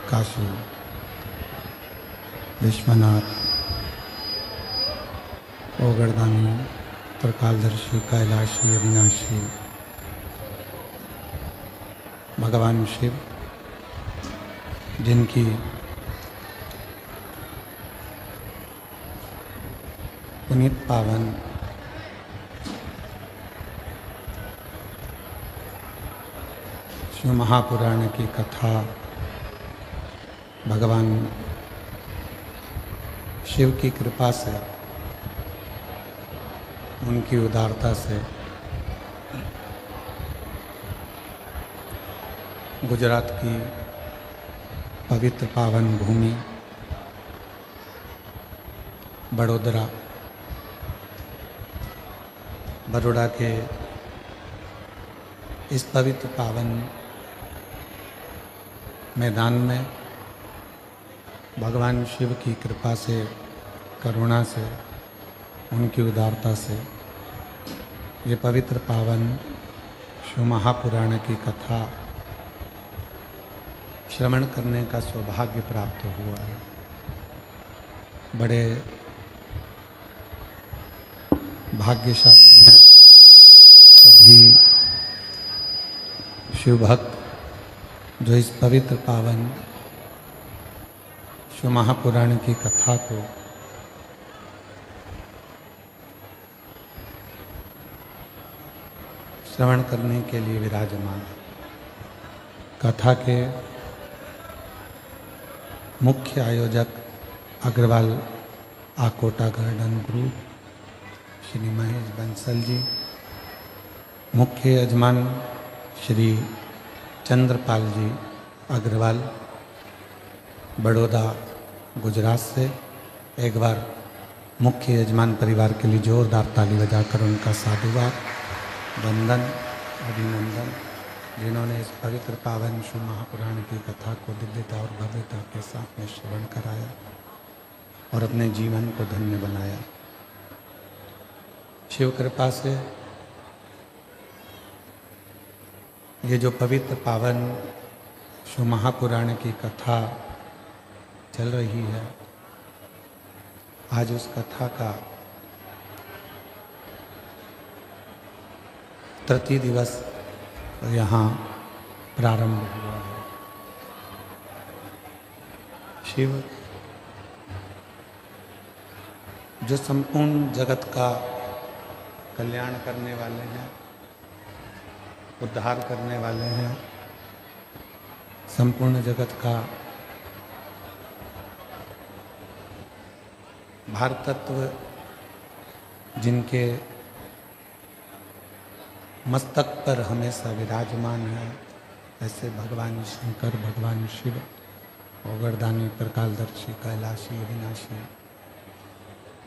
काशी विश्वनाथ ओगरदानी त्रिकालदर्शी कैलाशी अविनाशी भगवान शिव, जिनकी पुनीत पावन शिव महापुराण की कथा भगवान शिव की कृपा से, उनकी उदारता से गुजरात की पवित्र पावन भूमि बड़ौदा के इस पवित्र पावन मैदान में भगवान शिव की कृपा से, करुणा से, उनकी उदारता से ये पवित्र पावन शिव महापुराण की कथा श्रवण करने का सौभाग्य प्राप्त हुआ है। बड़े भाग्यशाली हैं सभी शिव भक्त जो इस पवित्र पावन शिव महापुराण की कथा को श्रवण करने के लिए विराजमान। कथा के मुख्य आयोजक अग्रवाल आकोटा गार्डन ग्रुप श्री महेश बंसल जी, मुख्य यजमान श्री चंद्रपाल जी अग्रवाल बड़ौदा गुजरात से। एक बार मुख्य यजमान परिवार के लिए जोरदार ताली बजाकर उनका साधुवाद, वंदन, अभिनंदन, जिन्होंने इस पवित्र पावन शिव महापुराण की कथा को दिव्यता और भव्यता के साथ में श्रवण कराया और अपने जीवन को धन्य बनाया। शिव कृपा से ये जो पवित्र पावन शिव महापुराण की कथा चल रही है, आज उस कथा का तृतीय दिवस यहाँ प्रारंभ हुआ है। शिव जो संपूर्ण जगत का कल्याण करने वाले हैं, उद्धार करने वाले हैं, संपूर्ण जगत का भारतत्व जिनके मस्तक पर हमेशा विराजमान है, ऐसे भगवान शंकर, भगवान शिव ओगरदानी त्रिकालदर्शी कैलाशी अविनाशी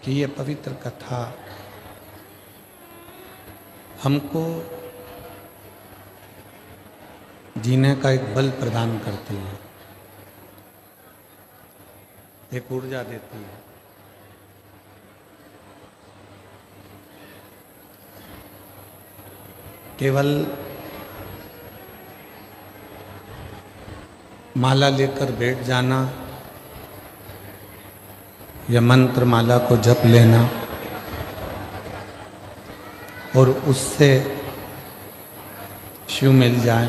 की ये पवित्र कथा हमको जीने का एक बल प्रदान करती है, एक ऊर्जा देती है। केवल माला लेकर बैठ जाना या मंत्र माला को जप लेना और उससे शिव मिल जाए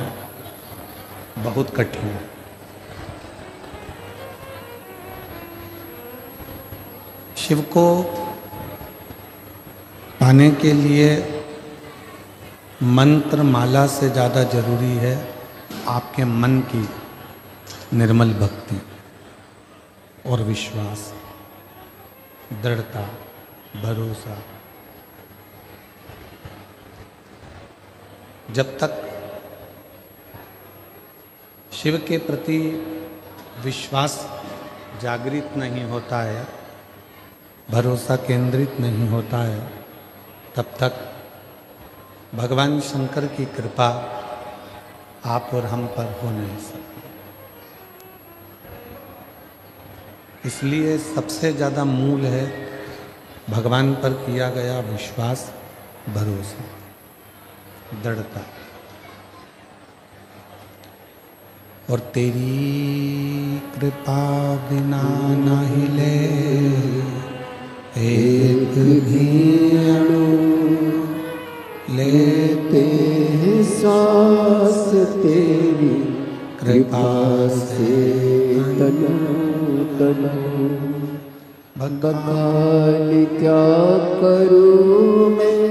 बहुत कठिन है। शिव को पाने के लिए मंत्र माला से ज़्यादा जरूरी है आपके मन की निर्मल भक्ति और विश्वास, दृढ़ता, भरोसा। जब तक शिव के प्रति विश्वास जागृत नहीं होता है, भरोसा केंद्रित नहीं होता है, तब तक भगवान शंकर की कृपा आप और हम पर हो नहीं सकती। इसलिए सबसे ज़्यादा मूल है भगवान पर किया गया विश्वास, भरोसा, दृढ़ता। और तेरी कृपा बिना नहीं ले एक भी अणु लेते सांस तेरी कृपा से तनु तनु बखान क्या करूं मैं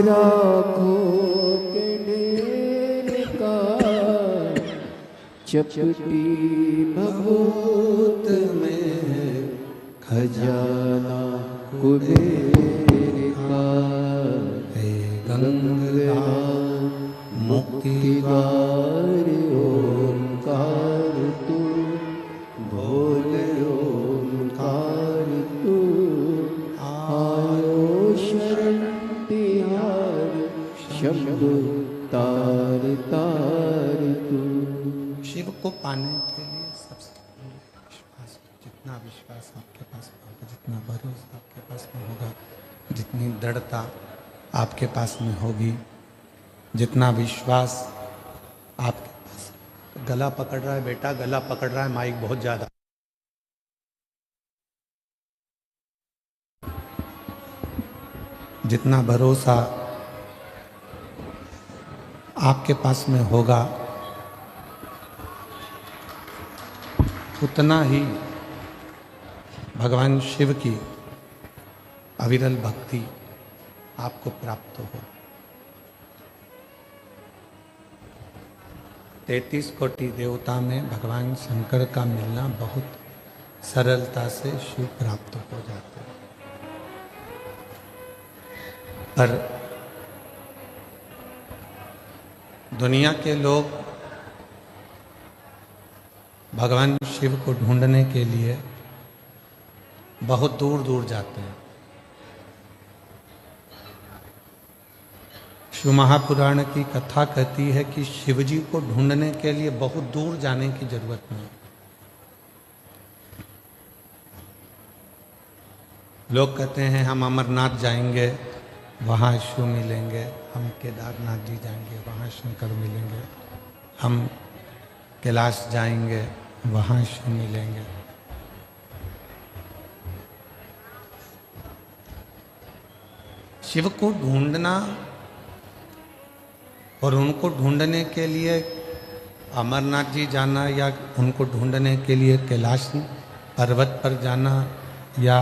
राखों के ढेर का चपटी भभूत में खजाना कुबेर का हे गंगा मुक्ति द्वार ओंकार तू बोल ओंकार तू आयो शरण तिहार शंभु तार तार तू। शिव को पाने के लिए सबसे विश्वास, जितना विश्वास आपके पास में होगा, जितना भरोसा आपके पास में होगा, जितनी दृढ़ता आपके पास में होगी, जितना विश्वास आपके पास। गला पकड़ रहा है बेटा, गला पकड़ रहा है माइक बहुत ज्यादा। जितना भरोसा आपके पास में होगा उतना ही भगवान शिव की अविरल भक्ति आपको प्राप्त हो। 33 कोटि देवता में भगवान शंकर का मिलना बहुत सरलता से शिव प्राप्त हो जाते हैं। पर दुनिया के लोग भगवान शिव को ढूंढने के लिए बहुत दूर दूर जाते हैं। शिव महापुराण की कथा कहती है कि शिव जी को ढूंढने के लिए बहुत दूर जाने की जरूरत नहीं। लोग कहते हैं हम अमरनाथ जाएंगे, वहाँ शिव मिलेंगे, हम केदारनाथ जी जाएंगे, वहाँ शंकर मिलेंगे, हम कैलाश जाएंगे, वहाँ शिव मिलेंगे। शिव को ढूंढना और उनको ढूंढने के लिए अमरनाथ जी जाना या उनको ढूंढने के लिए कैलाश पर्वत पर जाना या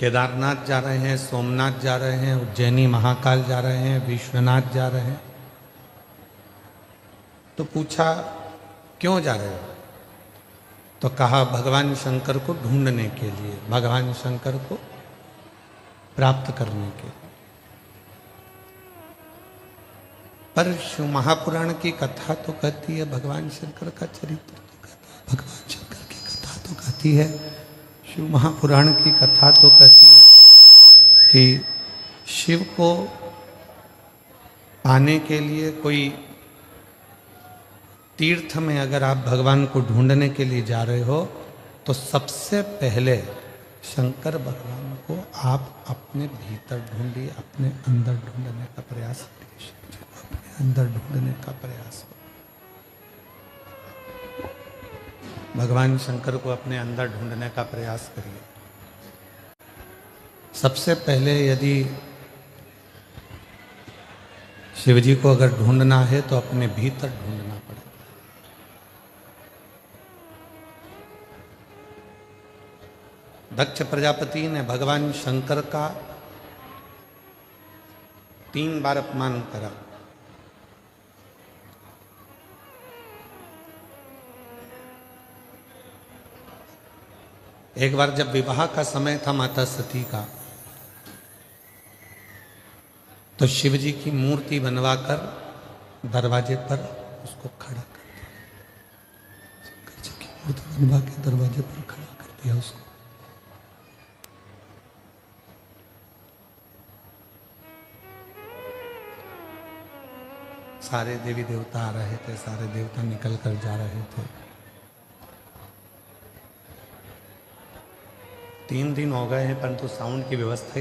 केदारनाथ जा रहे हैं, सोमनाथ जा रहे हैं, उज्जैनी महाकाल जा रहे हैं, विश्वनाथ जा रहे हैं, तो पूछा क्यों जा रहे हो? तो कहा भगवान शंकर को ढूंढने के लिए, भगवान शंकर को प्राप्त करने के। पर शिव महापुराण की कथा तो कहती है, भगवान शंकर का चरित्र तो कहता है, भगवान शंकर की कथा तो कहती है, शिव महापुराण की कथा तो कहती है कि शिव को पाने के लिए कोई तीर्थ में अगर आप भगवान को ढूंढने के लिए जा रहे हो तो सबसे पहले शंकर भगवान को आप अपने भीतर ढूंढिए, अपने अंदर ढूंढने का प्रयास करिए, अपने अंदर ढूंढने का प्रयास। भगवान शंकर को अपने अंदर ढूंढने का प्रयास करिए। सबसे पहले यदि शिव जी को अगर ढूंढना है तो अपने भीतर ढूंढना पड़ेगा। दक्ष प्रजापति ने भगवान शंकर का 3 बार अपमान करा। एक बार जब विवाह का समय था माता सती का, तो शिव जी की मूर्ति बनवाकर दरवाजे पर उसको खड़ा कर दिया। शंकर जी की मूर्ति बनवा के दरवाजे पर खड़ा कर दिया उसको। सारे देवी देवता आ रहे थे, सारे देवता निकल कर जा रहे थे। 3 दिन हो गए हैं परंतु साउंड की व्यवस्था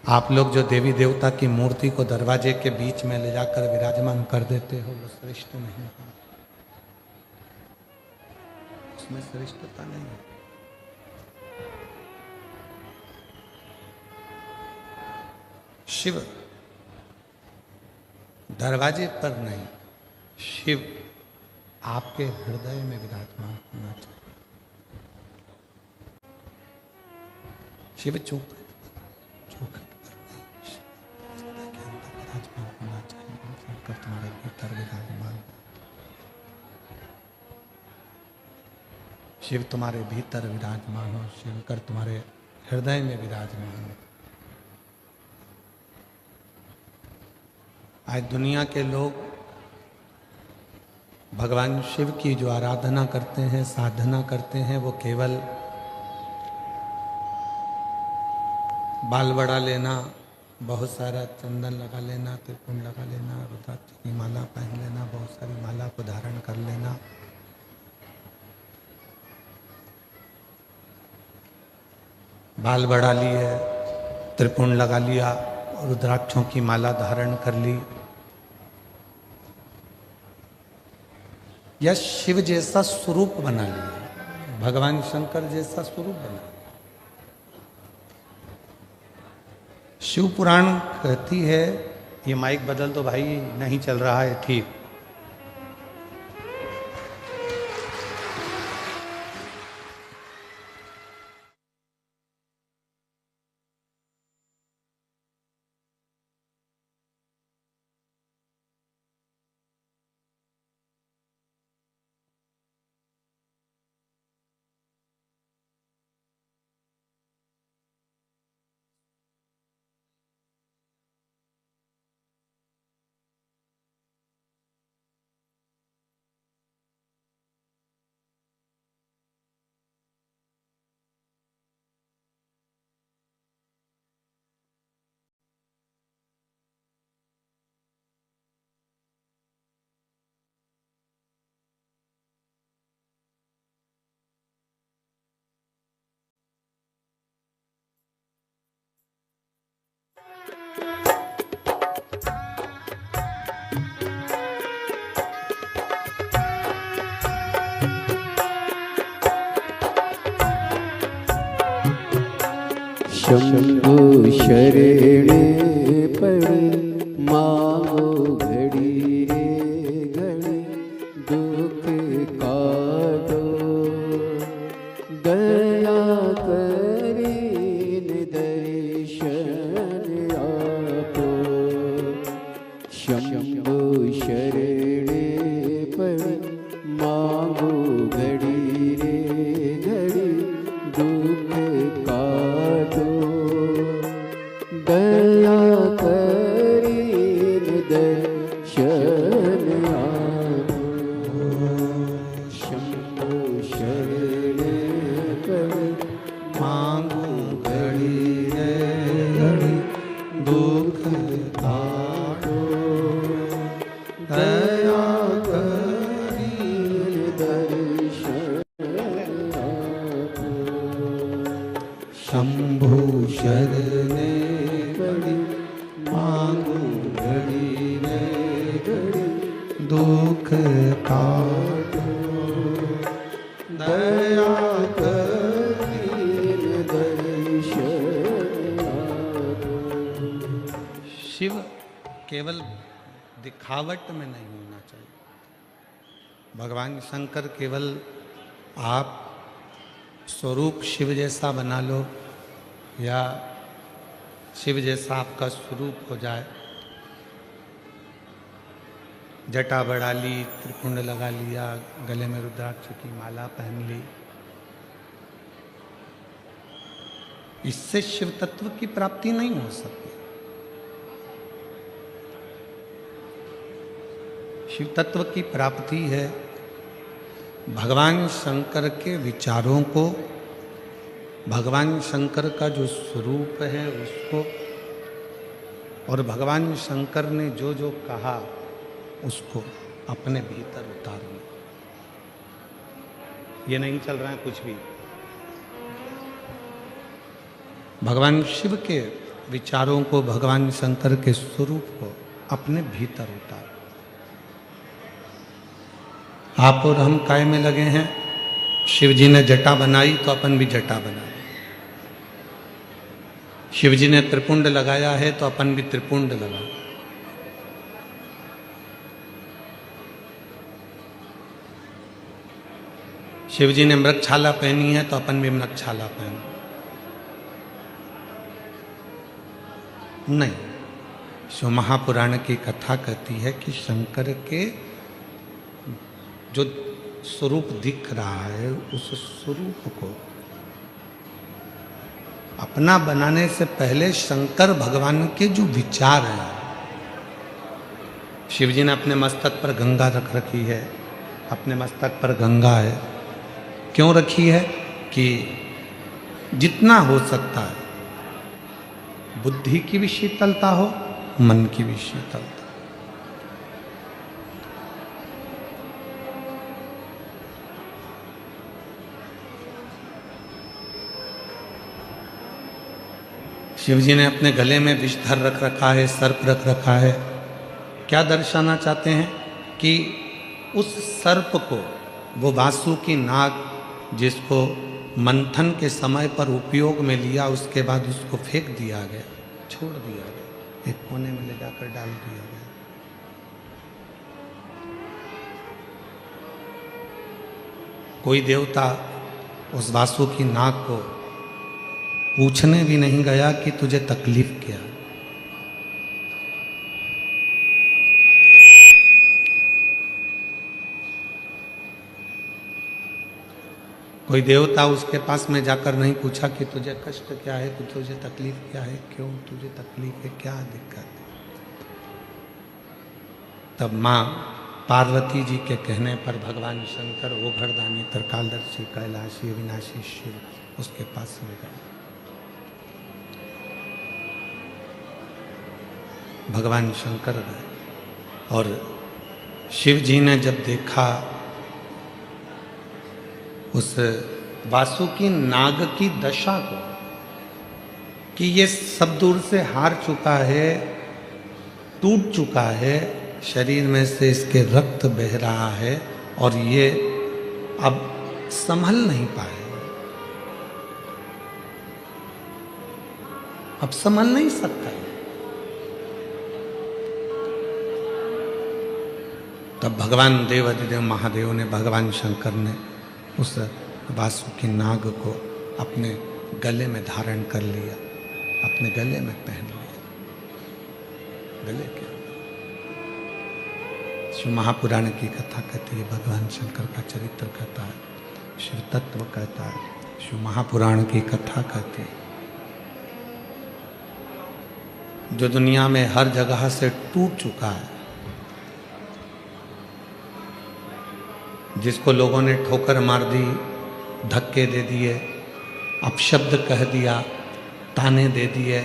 आप लोग जो देवी देवता की मूर्ति को दरवाजे के बीच में ले जाकर विराजमान कर देते हो, वो श्रेष्ठ नहीं है, उसमें श्रेष्ठता नहीं है। शिव दरवाजे पर नहीं, शिव आपके हृदय में विराजमान होना चाहिए। शिव चौखट पर नहीं, हृदय के अंदर विराजमान होना चाहिए। शंकर तुम्हारे भीतर विराजमान, शिव तुम्हारे भीतर विराजमान हो, शंकर तुम्हारे हृदय में विराजमान हो। आज दुनिया के लोग भगवान शिव की जो आराधना करते हैं, साधना करते हैं, वो केवल बाल बड़ा लेना, बहुत सारा चंदन लगा लेना, त्रिपुंड लगा लेना, रुद्राक्ष की माला पहन लेना, बहुत सारी माला को धारण कर लेना, बाल बढ़ा लिए, त्रिपुंड लगा लिया, रुद्राक्षों की माला धारण कर ली, या शिव जैसा स्वरूप बना लिया, भगवान शंकर जैसा स्वरूप बना। शिव पुराण कहती है, ये माइक बदल दो भाई, नहीं चल रहा है ठीक। शंभु शरण पड़े मांगो घड़ी रे घड़ी, दुख काटो दया करीन दर्शन आपो। शंभु शरण पड़े मांगो घड़ी रे घड़ी, दुख काटो दया करीन दर्शन आपो। शंभु शरण पड़े मांगू घड़ी रे घड़ी, दुख काटो दया करीन दर्शन आपो। शंभु शरणे पड़ी मांगू घड़ी रे घड़ी, दुख काटो दया करीन दर्शन आपो। शिव केवल दिखावट में नहीं होना चाहिए। भगवान शंकर केवल आप स्वरूप शिव जैसा बना लो, या शिव जैसा आपका स्वरूप हो जाए, जटा बढ़ा ली, त्रिपुंड लगा लिया, गले में रुद्राक्ष की माला पहन ली, इससे शिव तत्व की प्राप्ति नहीं हो सकती। शिव तत्व की प्राप्ति है भगवान शंकर के विचारों को, भगवान शंकर का जो स्वरूप है उसको, और भगवान शंकर ने जो जो कहा उसको अपने भीतर उतारना। ये नहीं चल रहा है कुछ भी। भगवान शिव के विचारों को, भगवान शंकर के स्वरूप को अपने भीतर उतारो। आप और हम काय में लगे हैं? शिव जी ने जटा बनाई तो अपन भी जटा बनाए। शिव जी ने त्रिपुंड लगाया है तो अपन भी त्रिपुंड लगाए। शिव जी ने मृगछाला पहनी है तो अपन भी मृगछाला पहन। नहीं, शिव महापुराण की कथा कहती है कि शंकर के जो स्वरूप दिख रहा है उस स्वरूप को अपना बनाने से पहले शंकर भगवान के जो विचार हैं, शिव जी ने अपने मस्तक पर गंगा रख रखी है, अपने मस्तक पर गंगा है। क्यों रखी है? कि जितना हो सकता है बुद्धि की भी शीतलता हो, मन की भी शीतलता। शिव जी ने अपने गले में विषधर रख रखा है, सर्प रख रखा है। क्या दर्शाना चाहते हैं? कि उस सर्प को, वो वासुकी नाग जिसको मंथन के समय पर उपयोग में लिया, उसके बाद उसको फेंक दिया गया, छोड़ दिया गया, एक कोने में ले जाकर डाल दिया गया। कोई देवता उस वासुकी नाग को पूछने भी नहीं गया कि तुझे तकलीफ क्या है। कोई देवता उसके पास में जाकर नहीं पूछा कि तुझे कष्ट क्या है, कि तुझे तकलीफ क्या है, क्यों तुझे तकलीफ है, क्या दिक्कत है। तब माँ पार्वती जी के कहने पर भगवान शंकर, वो घरदानी, त्रिकालदर्शी, कैलाशी, अविनाशी शिव उसके पास में गए। भगवान शंकर गए और शिव जी ने जब देखा उस वासुकी नाग की दशा को कि ये सब दूर से हार चुका है, टूट चुका है, शरीर में से इसके रक्त बह रहा है और ये अब संभल नहीं पाएगा, अब संभल नहीं सकता है। तब भगवान देवाधिदेव महादेव ने, भगवान शंकर ने उस वासुकी नाग को अपने गले में धारण कर लिया, अपने गले में पहन लिया। गले के शिव महापुराण की कथा कहती है, भगवान शंकर का चरित्र कहता है, शिव तत्व कहता है, शिव महापुराण की कथा कहती है। जो दुनिया में हर जगह से टूट चुका है, जिसको लोगों ने ठोकर मार दी, धक्के दे दिए, अपशब्द कह दिया, ताने दे दिए,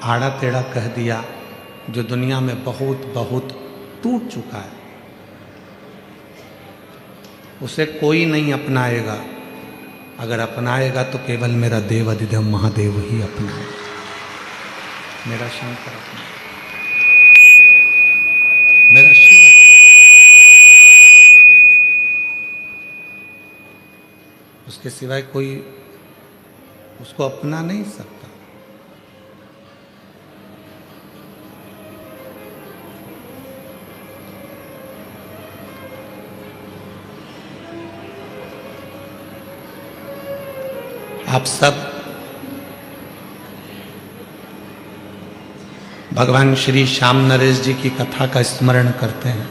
आड़ा टेढ़ा कह दिया, जो दुनिया में बहुत बहुत टूट चुका है, उसे कोई नहीं अपनाएगा। अगर अपनाएगा तो केवल मेरा देव अधिदेव महादेव ही अपनाएगा, मेरा शंकर अपनाएगा, मेरा शिव अपनाएगा। उसके सिवाय कोई उसको अपना नहीं सकता। आप सब भगवान श्री श्याम नरेश जी की कथा का स्मरण करते हैं।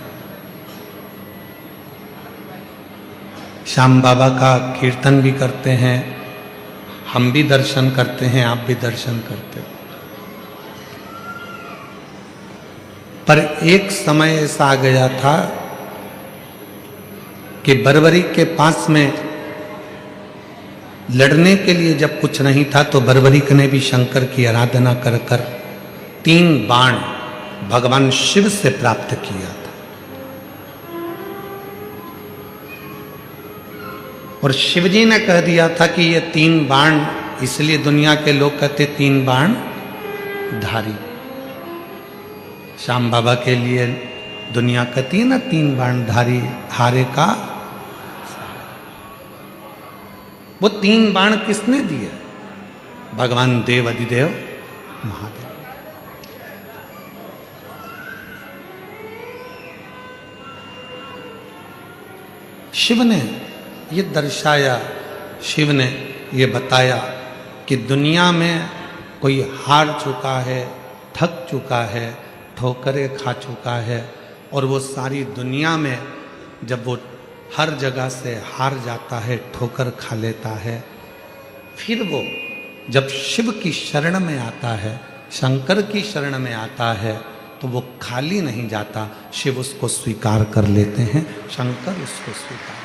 श्याम बाबा का कीर्तन भी करते हैं, हम भी दर्शन करते हैं, आप भी दर्शन करते हो। पर एक समय ऐसा आ गया था कि बर्बरी के पास में लड़ने के लिए जब कुछ नहीं था तो बर्बरीक ने भी शंकर की आराधना कर कर 3 बाण भगवान शिव से प्राप्त किया था। और शिवजी ने कह दिया था कि ये 3 बाण, इसलिए दुनिया के लोग कहते 3 बाण धारी। श्याम बाबा के लिए दुनिया कहती ना 3 बाण धारी हारे का। वो 3 बाण किसने दिए? भगवान देव अधिदेव महादेव। शिव ने ये दर्शाया, शिव ने ये बताया कि दुनिया में कोई हार चुका है, थक चुका है, ठोकरें खा चुका है, और वो सारी दुनिया में जब वो हर जगह से हार जाता है, ठोकर खा लेता है, फिर वो जब शिव की शरण में आता है, शंकर की शरण में आता है, तो वो खाली नहीं जाता, शिव उसको स्वीकार कर लेते हैं, शंकर उसको स्वीकार करते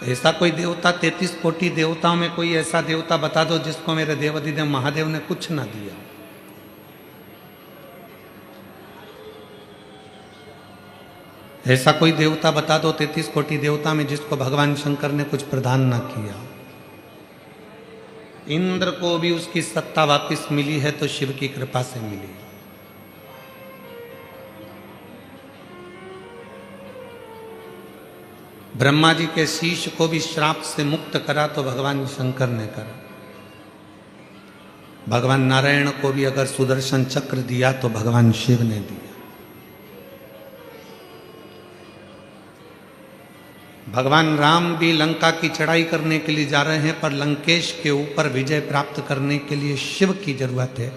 हैं। ऐसा कोई देवता 33 कोटि देवताओं में कोई ऐसा देवता बता दो जिसको मेरे देवाधिदेव महादेव ने कुछ ना दिया। ऐसा कोई देवता बता दो 33 कोटि देवता में जिसको भगवान शंकर ने कुछ प्रदान ना किया। इंद्र को भी उसकी सत्ता वापस मिली है तो शिव की कृपा से मिली। ब्रह्मा जी के शीश को भी श्राप से मुक्त करा तो भगवान शंकर ने करा। भगवान नारायण को भी अगर सुदर्शन चक्र दिया तो भगवान शिव ने दिया। भगवान राम भी लंका की चढ़ाई करने के लिए जा रहे हैं, पर लंकेश के ऊपर विजय प्राप्त करने के लिए शिव की जरूरत है,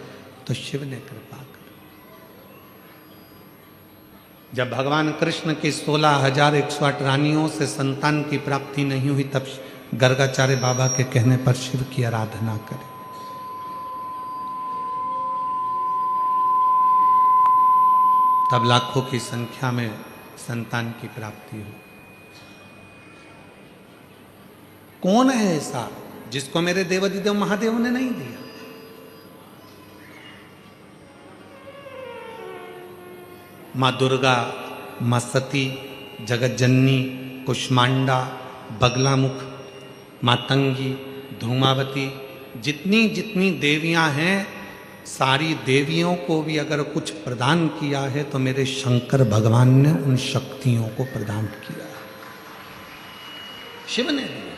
तो शिव ने कृपा कर। जब भगवान कृष्ण की 16,108 रानियों से संतान की प्राप्ति नहीं हुई, तब गर्गाचार्य बाबा के कहने पर शिव की आराधना करें। तब लाखों की संख्या में संतान की प्राप्ति हुई। कौन है ऐसा जिसको मेरे देवाधिदेव महादेव ने नहीं दिया? मां दुर्गा, मां सती, जगतजननी, कुष्मांडा, बगलामुख, मातंगी, धूमावती, जितनी जितनी देवियां हैं, सारी देवियों को भी अगर कुछ प्रदान किया है तो मेरे शंकर भगवान ने उन शक्तियों को प्रदान किया। शिव ने दिया।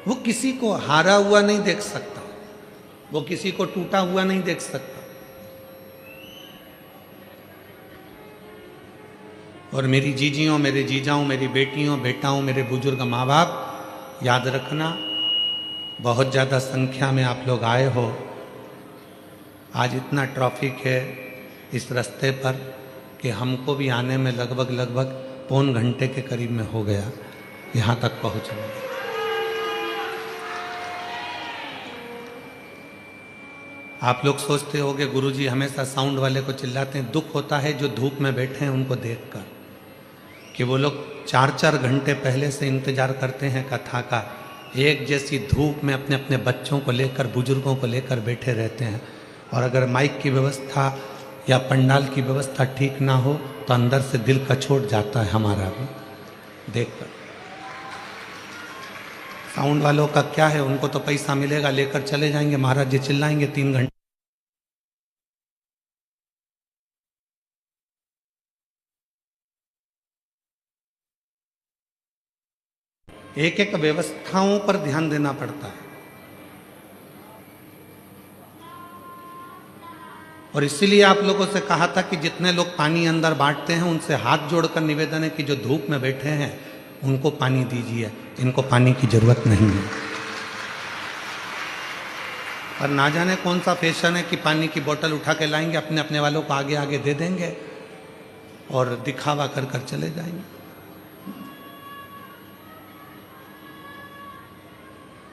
वो किसी को हारा हुआ नहीं देख सकता, वो किसी को टूटा हुआ नहीं देख सकता। और मेरी जीजियों, मेरे जीजाओं, मेरी बेटियों, बेटाओं, मेरे बुजुर्ग माँ बाप, याद रखना, बहुत ज़्यादा संख्या में आप लोग आए हो। आज इतना ट्रैफिक है इस रास्ते पर कि हमको भी आने में लगभग पौन घंटे के करीब में हो गया यहाँ तक पहुँचने में। आप लोग सोचते होंगे गुरुजी हमेशा साउंड वाले को चिल्लाते हैं। दुख होता है जो धूप में बैठे हैं उनको देखकर, कि वो लोग 4-4 घंटे पहले से इंतजार करते हैं कथा का। एक जैसी धूप में अपने अपने बच्चों को लेकर, बुजुर्गों को लेकर बैठे रहते हैं। और अगर माइक की व्यवस्था या पंडाल की व्यवस्था ठीक ना हो तो अंदर से दिल कचोट जाता है हमारा भी देखकर। साउंड वालों का क्या है, उनको तो पैसा मिलेगा, लेकर चले जाएंगे, महाराज जी चिल्लाएंगे 3 घंटे। एक एक व्यवस्थाओं पर ध्यान देना पड़ता है। और इसीलिए आप लोगों से कहा था कि जितने लोग पानी अंदर बांटते हैं उनसे हाथ जोड़कर निवेदन है कि जो धूप में बैठे हैं उनको पानी दीजिए, इनको पानी की जरूरत नहीं है। और ना जाने कौन सा फैशन है कि पानी की बोतल उठा के लाएंगे, अपने अपने वालों को आगे आगे दे देंगे और दिखावा कर कर चले जाएंगे।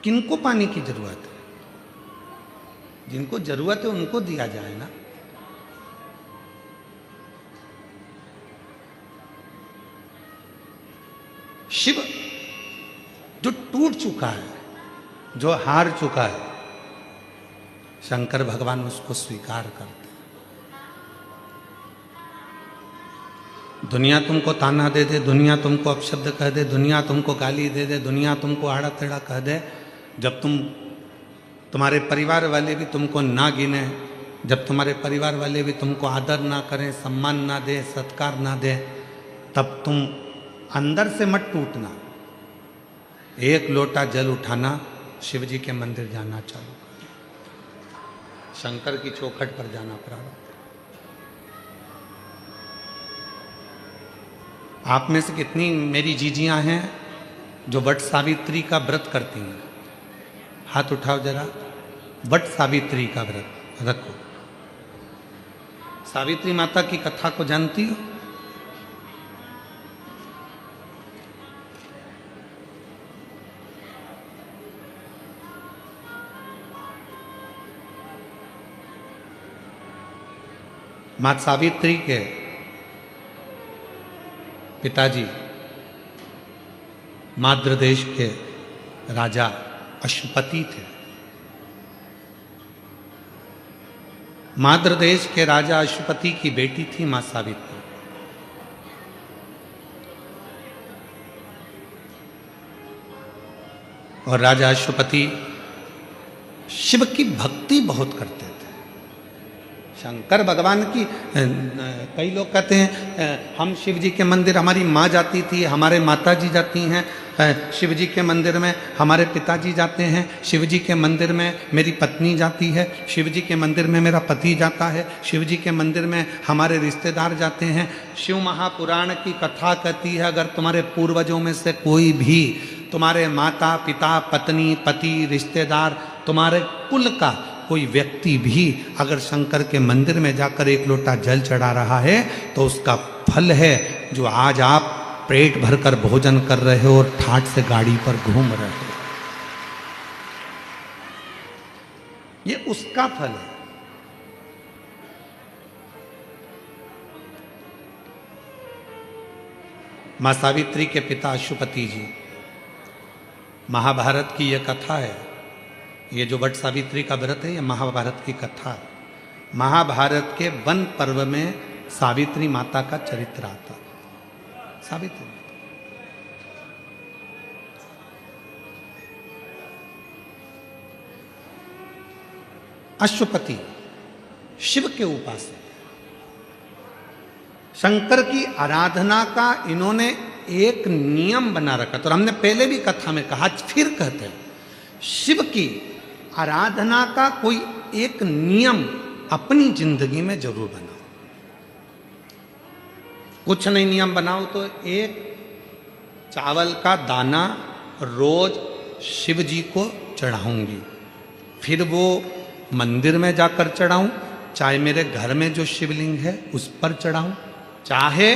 किनको पानी की जरूरत है? जिनको जरूरत है उनको दिया जाए ना। शिव जो टूट चुका है, जो हार चुका है, शंकर भगवान उसको स्वीकार करते हैं। दुनिया तुमको ताना दे दे, दुनिया तुमको अपशब्द कह दे, दुनिया तुमको गाली दे दे, दुनिया तुमको आड़ा टेढ़ा कह दे, जब तुम्हारे परिवार वाले भी तुमको ना गिने, जब तुम्हारे परिवार वाले भी तुमको आदर ना करें, सम्मान ना दे, सत्कार ना दे, तब तुम अंदर से मत टूटना। एक लोटा जल उठाना, शिव जी के मंदिर जाना चालू कर, शंकर की चौखट पर जाना प्रारंभ। आप में से कितनी मेरी जीजियां हैं जो वट सावित्री का व्रत करती हैं? हाथ उठाओ जरा। वट सावित्री का व्रत रखो। सावित्री माता की कथा को जानती हो? मां सावित्री के पिताजी माद्र देश के राजा अश्वपति थे। माद्र देश के राजा अश्वपति की बेटी थी मां सावित्री। और राजा अश्वपति शिव की भक्ति बहुत करते थे। शंकर भगवान की कई लोग कहते हैं हम शिव जी के मंदिर, हमारी माँ जाती थी, हमारे माता जी जाती हैं शिव जी के मंदिर में, हमारे पिताजी जाते हैं शिव जी के मंदिर में, मेरी पत्नी जाती है शिव जी के मंदिर में, मेरा पति जाता है शिव जी के मंदिर में, हमारे रिश्तेदार जाते हैं। शिव महापुराण की कथा कहती है अगर तुम्हारे पूर्वजों में से कोई भी, तुम्हारे माता पिता पत्नी पति रिश्तेदार, तुम्हारे कुल का कोई व्यक्ति भी अगर शंकर के मंदिर में जाकर एक लोटा जल चढ़ा रहा है तो उसका फल है जो आज आप पेट भरकर भोजन कर रहे हो और ठाट से गाड़ी पर घूम रहे हो, ये उसका फल है। मां सावित्री के पिता अश्वपति जी, महाभारत की यह कथा है। ये जो वट सावित्री का व्रत है, ये महाभारत की कथा है। महाभारत के वन पर्व में सावित्री माता का चरित्र आता है। सावित्री अश्वपति शिव के उपासक, शंकर की आराधना का इन्होंने एक नियम बना रखा था। और हमने पहले भी कथा में कहा, फिर कहते हैं, शिव की आराधना का कोई एक नियम अपनी जिंदगी में जरूर बनाओ। कुछ नहीं नियम बनाओ तो एक चावल का दाना रोज शिव जी को चढ़ाऊंगी, फिर वो मंदिर में जाकर चढ़ाऊं, चाहे मेरे घर में जो शिवलिंग है उस पर चढ़ाऊं, चाहे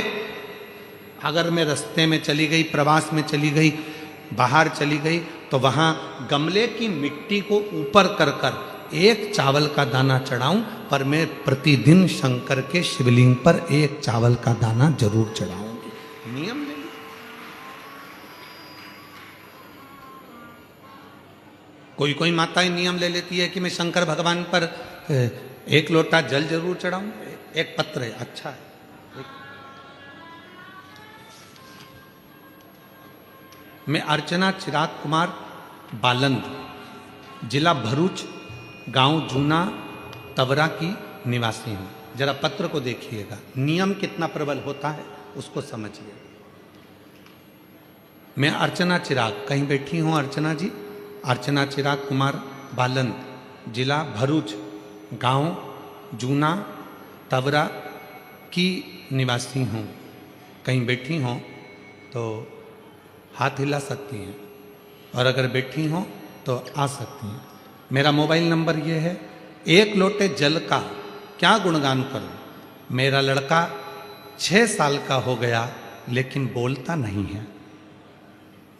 अगर मैं रास्ते में चली गई, प्रवास में चली गई, बाहर चली गई, तो वहां गमले की मिट्टी को ऊपर कर कर एक चावल का दाना चढ़ाऊं, पर मैं प्रतिदिन शंकर के शिवलिंग पर एक चावल का दाना जरूर चढ़ाऊंगी। नियम ले लो। कोई कोई माताएं नियम ले लेती है कि मैं शंकर भगवान पर एक लोटा जल जरूर चढ़ाऊं, एक पत्र है, अच्छा है। मैं अर्चना चिराग कुमार बालंद, जिला भरूच, गांव जूना तवरा की निवासी हूँ। जरा पत्र को देखिएगा, नियम कितना प्रबल होता है उसको समझिए। मैं अर्चना चिराग, कहीं बैठी हूँ अर्चना जी, अर्चना चिराग कुमार बालंद, जिला भरूच, गांव जूना तवरा की निवासी हूँ। कहीं बैठी हों तो हाथ हिला सकती हैं, और अगर बैठी हों तो आ सकती हैं। मेरा मोबाइल नंबर ये है। एक लोटे जल का क्या गुणगान करूं, मेरा लड़का 6 साल का हो गया लेकिन बोलता नहीं है,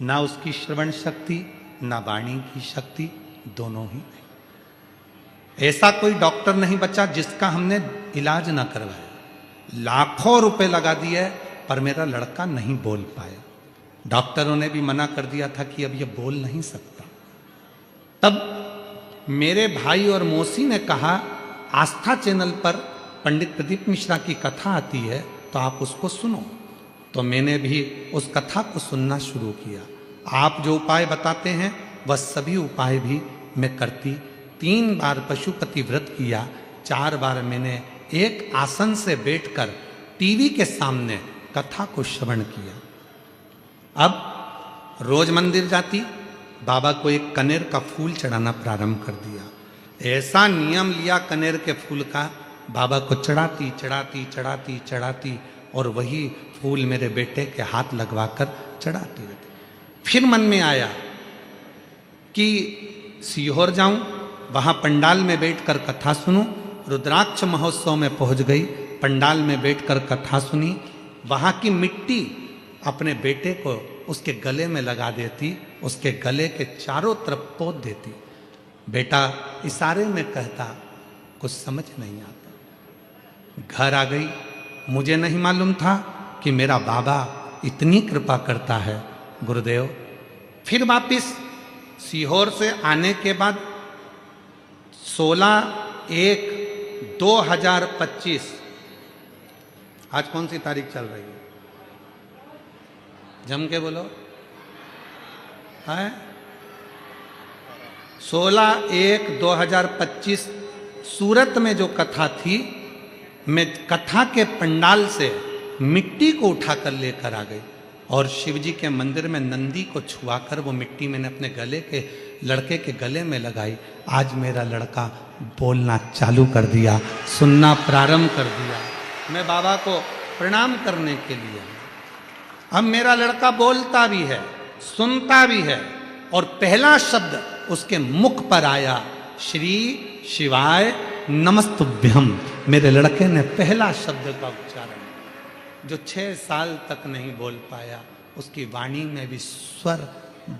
ना उसकी श्रवण शक्ति ना वाणी की शक्ति, दोनों ही नहीं। ऐसा कोई डॉक्टर नहीं बचा जिसका हमने इलाज ना करवाया। लाखों रुपए लगा दिए पर मेरा लड़का नहीं बोल पाया। डॉक्टरों ने भी मना कर दिया था कि अब ये बोल नहीं सकता। तब मेरे भाई और मौसी ने कहा, आस्था चैनल पर पंडित प्रदीप मिश्रा की कथा आती है तो आप उसको सुनो। तो मैंने भी उस कथा को सुनना शुरू किया। आप जो उपाय बताते हैं वह सभी उपाय भी मैं करती। 3 बार पशुपति व्रत किया, 4 बार मैंने एक आसन से बैठकर टीवी के सामने कथा को श्रवण किया। अब रोज मंदिर जाती, बाबा को एक कनेर का फूल चढ़ाना प्रारंभ कर दिया। ऐसा नियम लिया कनेर के फूल का, बाबा को चढ़ाती चढ़ाती चढ़ाती चढ़ाती और वही फूल मेरे बेटे के हाथ लगवाकर चढ़ाती रहती। फिर मन में आया कि सीहोर जाऊं, वहां पंडाल में बैठकर कथा सुनूं। रुद्राक्ष महोत्सव में पहुंच गई, पंडाल में बैठकर कथा सुनी। वहां की मिट्टी अपने बेटे को उसके गले में लगा देती, उसके गले के चारों तरफ पोत देती। बेटा इशारे में कहता, कुछ समझ नहीं आता। घर आ गई, मुझे नहीं मालूम था कि मेरा बाबा इतनी कृपा करता है। गुरुदेव फिर वापिस सीहोर से आने के बाद 16/1/2025, आज कौन सी तारीख चल रही है? जम के बोलो। है 16/1/2025 सूरत में जो कथा थी, मैं कथा के पंडाल से मिट्टी को उठाकर लेकर आ गई और शिवजी के मंदिर में नंदी को छुआकर वो मिट्टी मैंने अपने गले के लड़के के गले में लगाई। आज मेरा लड़का बोलना चालू कर दिया, सुनना प्रारंभ कर दिया। मैं बाबा को प्रणाम करने के लिए, अब मेरा लड़का बोलता भी है, सुनता भी है और पहला शब्द उसके मुख पर आया, श्री शिवाय नमस्तुभ्यम। मेरे लड़के ने पहला शब्द का उच्चारण, जो 6 साल तक नहीं बोल पाया, उसकी वाणी में भी स्वर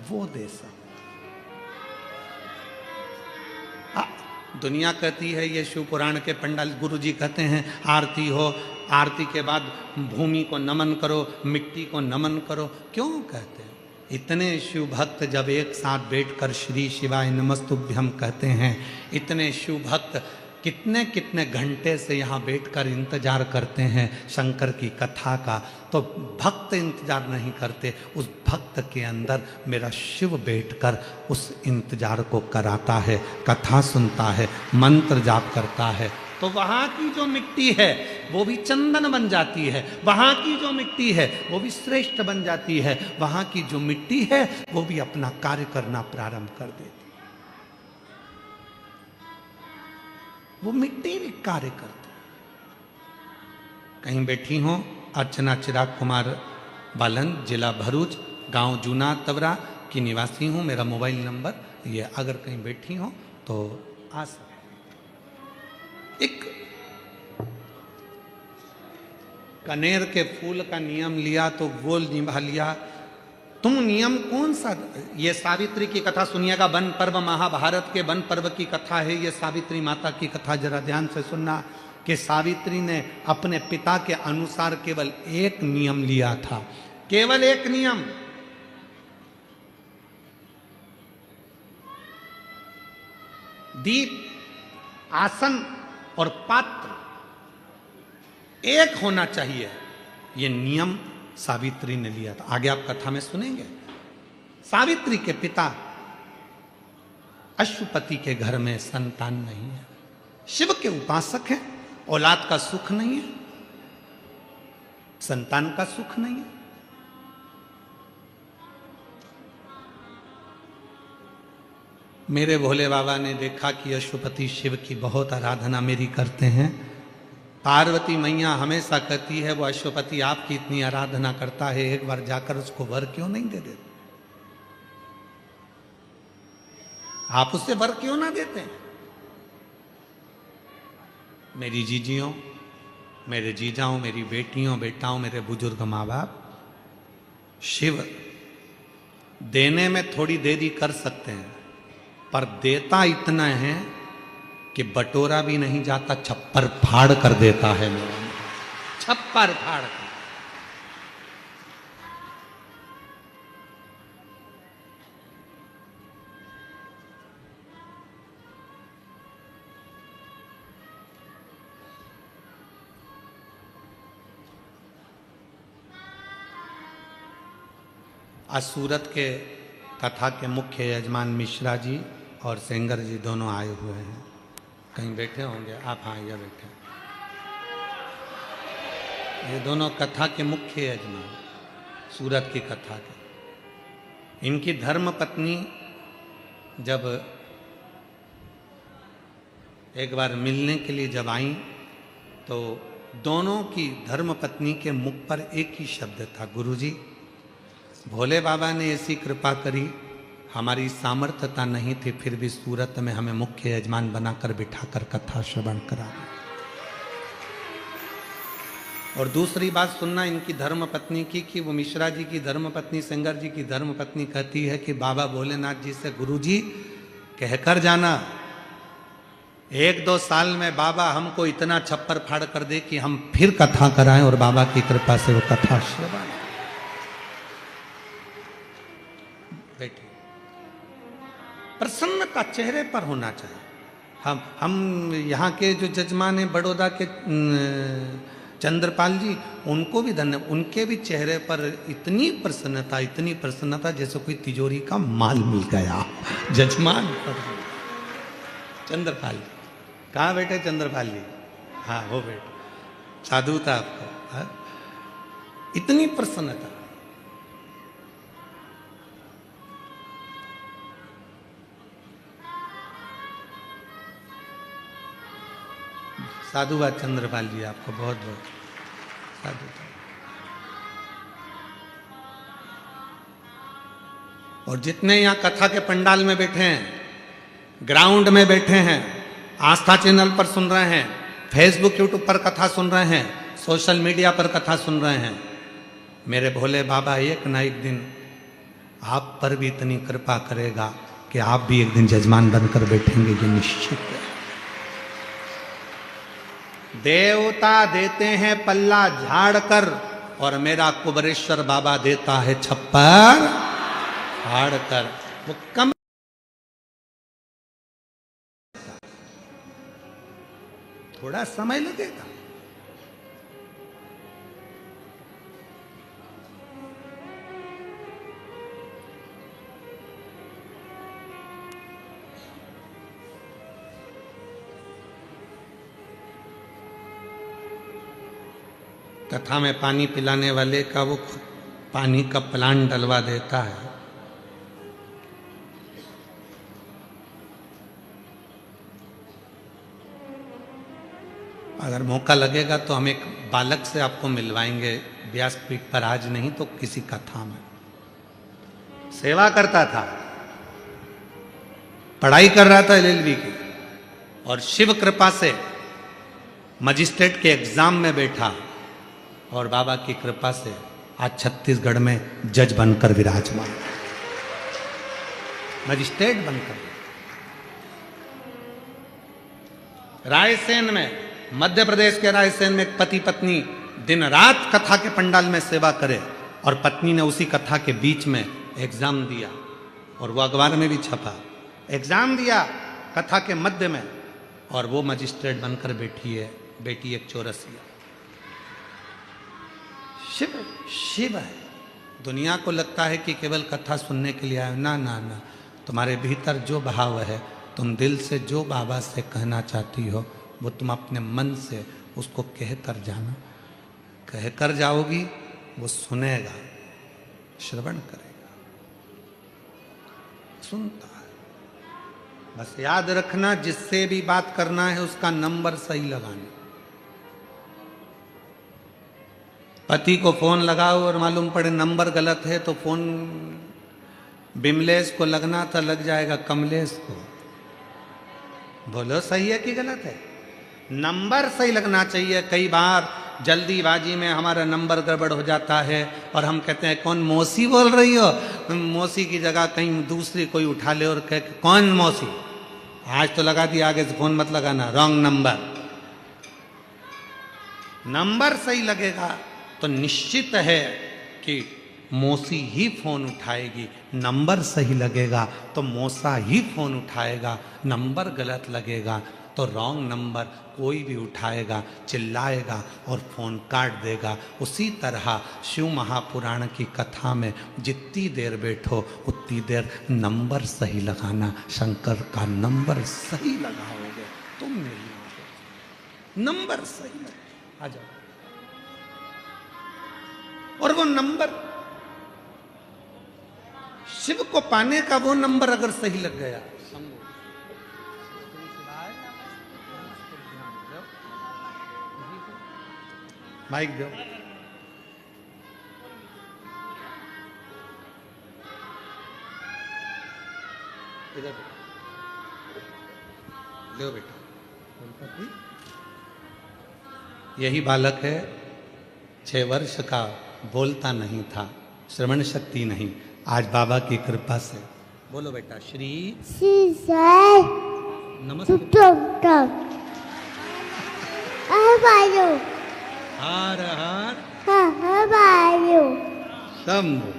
वो दे सका। दुनिया कहती है ये शिव पुराण के पंडाल, गुरु जी कहते हैं आरती हो, आरती के बाद भूमि को नमन करो, मिट्टी को नमन करो। क्यों कहते हैं? इतने शिव भक्त जब एक साथ बैठकर श्री शिवाय नमस्तुभ्यम कहते हैं, इतने शिव भक्त कितने कितने घंटे से यहाँ बैठकर इंतजार करते हैं शंकर की कथा का, तो भक्त इंतजार नहीं करते, उस भक्त के अंदर मेरा शिव बैठकर उस इंतजार को कराता है, कथा सुनता है, मंत्र जाप करता है। तो वहाँ की जो मिट्टी है वो भी चंदन बन जाती है, वहाँ की जो मिट्टी है वो भी श्रेष्ठ बन जाती है, वहाँ की जो मिट्टी है वो भी अपना कार्य करना प्रारंभ कर देती, वो मिट्टी भी कार्य करती। कहीं बैठी हो, अर्चना चिराग कुमार बालन, जिला भरूच, गांव जूना तवरा की निवासी हूँ। मेरा मोबाइल नंबर ये, अगर कहीं बैठी हो तो आ सकते। एक कनेर के फूल का नियम लिया तो वो निभा लिया। तुम नियम कौन सा? ये सावित्री की कथा सुनिएगा, वन पर्व महाभारत के वन पर्व की कथा है ये सावित्री माता की कथा। जरा ध्यान से सुनना कि सावित्री ने अपने पिता के अनुसार केवल एक नियम लिया था, केवल एक नियम। दीप, आसन और पात्र एक होना चाहिए, ये नियम सावित्री ने लिया था। आगे आप कथा में सुनेंगे। सावित्री के पिता अश्वपति के घर में संतान नहीं है, शिव के उपासक हैं, औलाद का सुख नहीं है, संतान का सुख नहीं है। मेरे भोले बाबा ने देखा कि अश्वपति शिव की बहुत आराधना मेरी करते हैं। पार्वती मैया हमेशा कहती है वो अश्वपति आपकी इतनी आराधना करता है, एक बार जाकर उसको वर क्यों नहीं दे देते? आप उससे वर क्यों ना देते? मेरी जीजियों, मेरे जीजाओं, मेरी बेटियों बेटाओं, मेरे बुजुर्ग माँ बाप, शिव देने में थोड़ी देरी कर सकते हैं, पर देता इतना है कि बटोरा भी नहीं जाता, छप्पर फाड़ कर देता है। छप्पर फाड़ कर। आज सूरत के कथा के मुख्य यजमान मिश्रा जी और सेंगर जी दोनों आए हुए हैं। कहीं बैठे होंगे आप? हाँ, ये बैठे। ये दोनों कथा के मुख्य यजमान सूरत की कथा के। इनकी धर्म पत्नी जब एक बार मिलने के लिए जब आई तो दोनों की धर्म पत्नी के मुख पर एक ही शब्द था, गुरुजी। भोले बाबा ने ऐसी कृपा करी, हमारी सामर्थ्यता नहीं थी, फिर भी सूरत में हमें मुख्य यजमान बनाकर बिठाकर कथा श्रवण करा दी। और दूसरी बात सुनना इनकी धर्म पत्नी की कि वो मिश्रा जी की धर्म पत्नी, सेंगर जी की धर्म पत्नी कहती है कि बाबा भोलेनाथ जी से, गुरुजी कहकर जाना 1-2 साल में बाबा हमको इतना छप्पर फाड़ कर दे कि हम फिर कथा कराएं और बाबा की कृपा से वो कथा श्रवण। बैठे, प्रसन्नता चेहरे पर होना चाहिए। हम यहाँ के जो जजमान हैं बड़ौदा के चंद्रपाल जी, उनको भी धन्यवाद। उनके भी चेहरे पर इतनी प्रसन्नता जैसे कोई तिजोरी का माल मिल गया। जजमान चंद्रपाल जी कहाँ बैठे? चंद्रपाल जी, हाँ वो बैठे। साधु था आपको, हाँ? इतनी प्रसन्नता। साधुवाद चंद्रपाल जी, आपको बहुत बहुत साधुवाद। और जितने यहाँ कथा के पंडाल में बैठे हैं, ग्राउंड में बैठे हैं, आस्था चैनल पर सुन रहे हैं, फेसबुक यूट्यूब पर कथा सुन रहे हैं, सोशल मीडिया पर कथा सुन रहे हैं, मेरे भोले बाबा एक ना एक दिन आप पर भी इतनी कृपा करेगा कि आप भी एक दिन जजमान बनकर बैठेंगे, ये निश्चित है। देवता देते हैं पल्ला झाड़ कर और मेरा कुबरेश्वर बाबा देता है छप्पर फाड़ कर। वो कम थोड़ा समय लगेगा। कथा में पानी पिलाने वाले का वो पानी का प्लांट डलवा देता है। अगर मौका लगेगा तो हम एक बालक से आपको मिलवाएंगे, व्यासपीठ पर, आज नहीं तो किसी कथा में। सेवा करता था, पढ़ाई कर रहा था LLB की, और शिव कृपा से मजिस्ट्रेट के एग्जाम में बैठा और बाबा की कृपा से आज छत्तीसगढ़ में जज बनकर विराजमान, मजिस्ट्रेट बनकर। रायसेन में, मध्य प्रदेश के रायसेन में एक पति पत्नी दिन रात कथा के पंडाल में सेवा करे और पत्नी ने उसी कथा के बीच में एग्जाम दिया और वो अखबार में भी छपा। एग्जाम दिया कथा के मध्य में और वो मजिस्ट्रेट बनकर बैठी है, बेटी एक चौरसिया। शिव शिव है। दुनिया को लगता है कि केवल कथा सुनने के लिए आए, ना ना ना, तुम्हारे भीतर जो भाव है, तुम दिल से जो बाबा से कहना चाहती हो, वो तुम अपने मन से उसको कह कर जाना। कह कर जाओगी, वो सुनेगा, श्रवण करेगा, सुनता है। बस याद रखना, जिससे भी बात करना है उसका नंबर सही लगाना। पति को फोन लगाओ और मालूम पड़े नंबर गलत है तो फोन बिमलेश को लगना था, लग जाएगा कमलेश को। बोलो सही है कि गलत है? नंबर सही लगना चाहिए। कई बार जल्दीबाजी में हमारा नंबर गड़बड़ हो जाता है और हम कहते हैं कौन मौसी बोल रही हो? मौसी की जगह कहीं दूसरी कोई उठा ले और कहे कौन मौसी, आज तो लगा दिया, आगे से फोन मत लगाना, रॉन्ग नंबर। नंबर सही लगेगा तो निश्चित है कि मौसी ही फोन उठाएगी। नंबर सही लगेगा तो मौसा ही फोन उठाएगा। नंबर गलत लगेगा तो रॉन्ग नंबर कोई भी उठाएगा, चिल्लाएगा और फोन काट देगा। उसी तरह शिव महापुराण की कथा में जितनी देर बैठो उतनी देर नंबर सही लगाना। शंकर का नंबर सही लगाओगे तुम नहीं आओगे, नंबर सही लगा आ जाओ। और वो नंबर शिव को पाने का वो नंबर अगर सही लग गया, माइक दो, इधर लो बेटा। यही बालक है, 6 वर्ष का, बोलता नहीं था, श्रवण शक्ति नहीं, आज बाबा की कृपा से बोलो बेटा। श्री नमस्ते हर हर शंभु।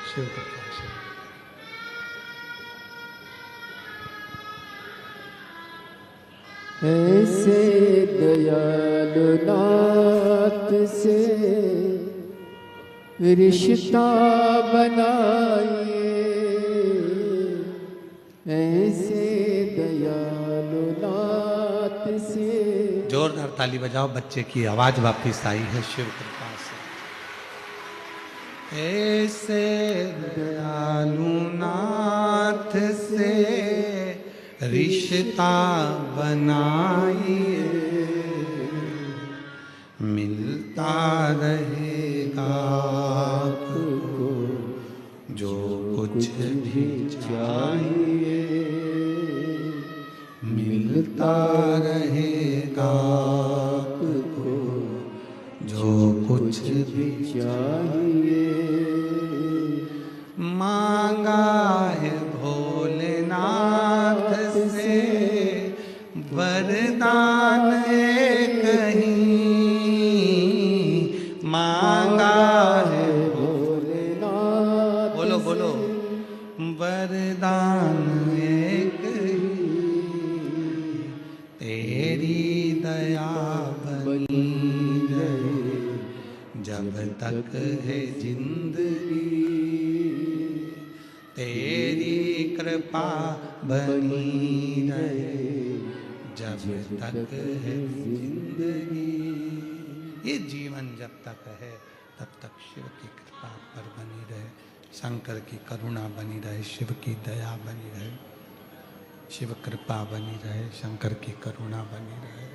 शिव कृपा से ऐसे दयालु नाथ से रिश्ता बनाइए, ऐसे दयालु नाथ से। जोरदार ताली बजाओ, बच्चे की आवाज वापिस आई है शिव कृपा से। ऐसे दयालु नाथ से रिश्ता बनाइए, मिलता रहेगा आपको जो कुछ भी चाहिए, मिलता रहेगा आपको जो कुछ भी चाहिए। मांगा है भोलेनाथ से वरदान एक ही, मांगा है भोलेनाथ, बोलो बोलो, वरदान एक ही, तेरी दया बनी रहे जब तक है जिंदगी, तेरी कृपा बनी रहे जब तक है जिंदगी। ये जीवन जब तक है तब तक शिव की कृपा पर बनी रहे, शंकर की करुणा बनी रहे, शिव की दया बनी रहे, शिव कृपा बनी रहे, शंकर की करुणा बनी रहे।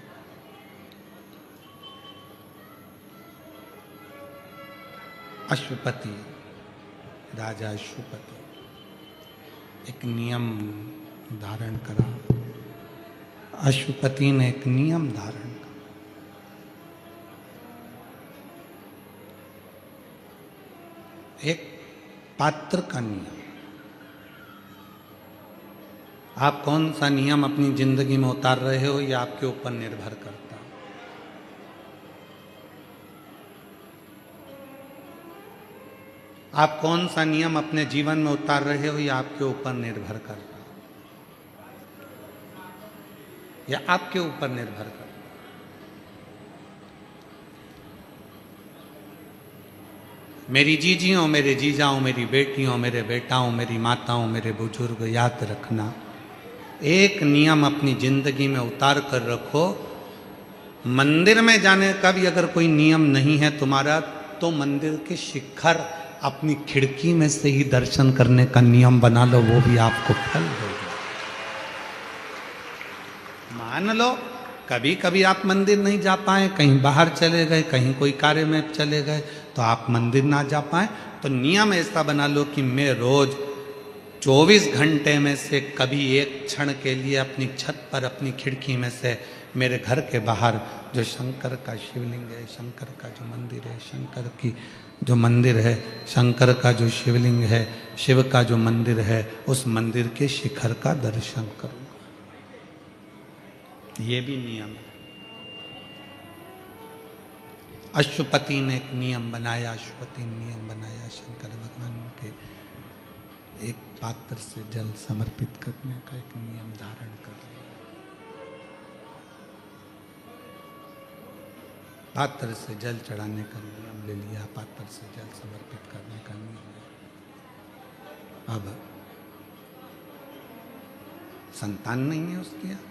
अश्वपति, राजा अश्वपति एक नियम धारण करा। अश्वपति ने एक नियम धारण करा। एक पात्र का नियम। आप कौन सा नियम अपनी जिंदगी में उतार रहे हो यह आपके ऊपर निर्भर करता है। आप कौन सा नियम अपने जीवन में उतार रहे हो यह आपके ऊपर निर्भर करता है, यह आपके ऊपर निर्भर करता है। मेरी जीजियों, मेरे जीजाओं, मेरी बेटियों, मेरे बेटाओं, मेरी माताओं, मेरे बुजुर्ग, याद रखना, एक नियम अपनी जिंदगी में उतार कर रखो। मंदिर में जाने का भी अगर कोई नियम नहीं है तुम्हारा, तो मंदिर के शिखर अपनी खिड़की में से ही दर्शन करने का नियम बना लो, वो भी आपको फल देगा। मान लो कभी कभी आप मंदिर नहीं जा पाए, कहीं बाहर चले गए, कहीं कोई कार्य में चले गए, तो आप मंदिर ना जा पाए, तो नियम ऐसा बना लो कि मैं रोज 24 घंटे में से कभी एक क्षण के लिए अपनी छत पर, अपनी खिड़की में से मेरे घर के बाहर जो शंकर का शिवलिंग है, शंकर का जो मंदिर है, शंकर की जो मंदिर है, शंकर का जो शिवलिंग है, शिव का जो मंदिर है, उस मंदिर के शिखर का दर्शन करूंगा। ये भी नियम है। अश्वपति ने एक नियम बनाया, अश्वपति ने नियम बनाया शंकर भगवान के एक पात्र से जल समर्पित करने का एक नियम धारण कर लिया। पात्र से जल चढ़ाने का नियम ले लिया, पात्र से जल समर्पित करने का नियम लिया। अब संतान नहीं है उसके यहाँ,